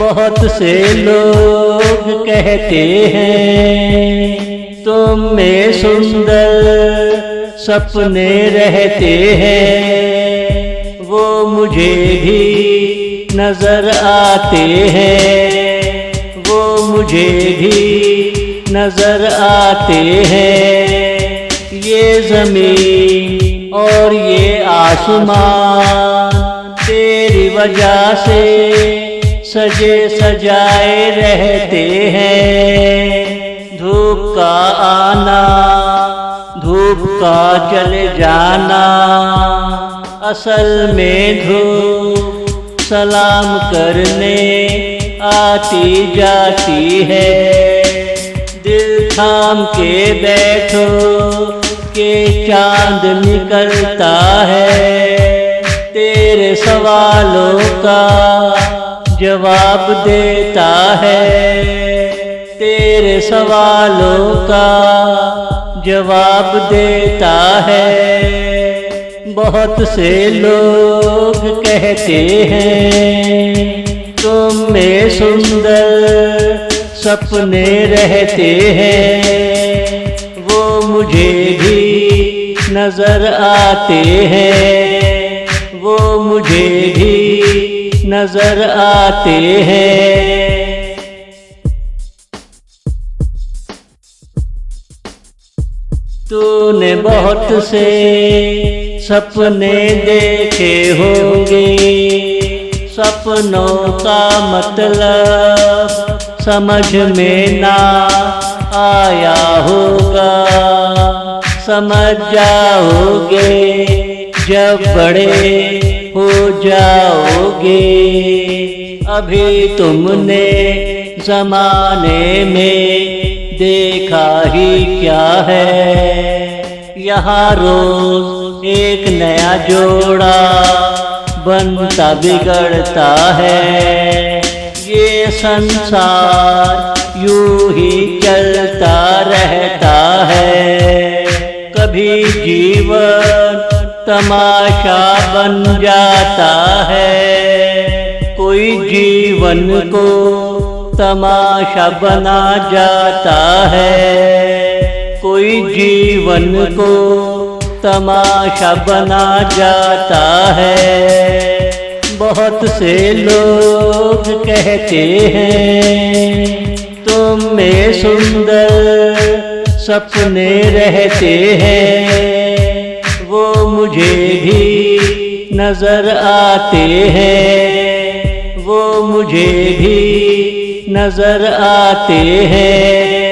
बहुत से लोग कहते हैं तुम में सुंदर सपने रहते हैं, वो मुझे भी नजर आते हैं, वो मुझे भी नजर आते हैं। ये जमीन और ये आसमान तेरी वजह से सजे सजाए रहते हैं। धूप का आना, धूप का चले जाना, असल में धूप सलाम करने आती जाती है। दिल थाम के बैठो के चांद निकलता है, तेरे सवालों का जवाब देता है, तेरे सवालों का जवाब देता है। बहुत से लोग कहते हैं तुम में सुंदर सपने रहते हैं, वो मुझे भी नजर आते हैं, वो मुझे भी नजर आते हैं। तूने बहुत से सपने देखे होंगे, सपनों का मतलब समझ में ना आया होगा। समझ जाओगे जब बड़े हो जाओगे। अभी तुमने जमाने में देखा ही क्या है, यहाँ रोज एक नया जोड़ा बनता बिगड़ता है। ये संसार यूं ही चलता रहता है, कभी जीवन तमाशा बन जाता है, कोई जीवन को तमाशा बना जाता है, कोई जीवन को तमाशा बना जाता है। बहुत से लोग कहते हैं तुम में सुंदर सपने रहते हैं, वो मुझे भी नजर आते हैं, वो मुझे भी नजर आते हैं।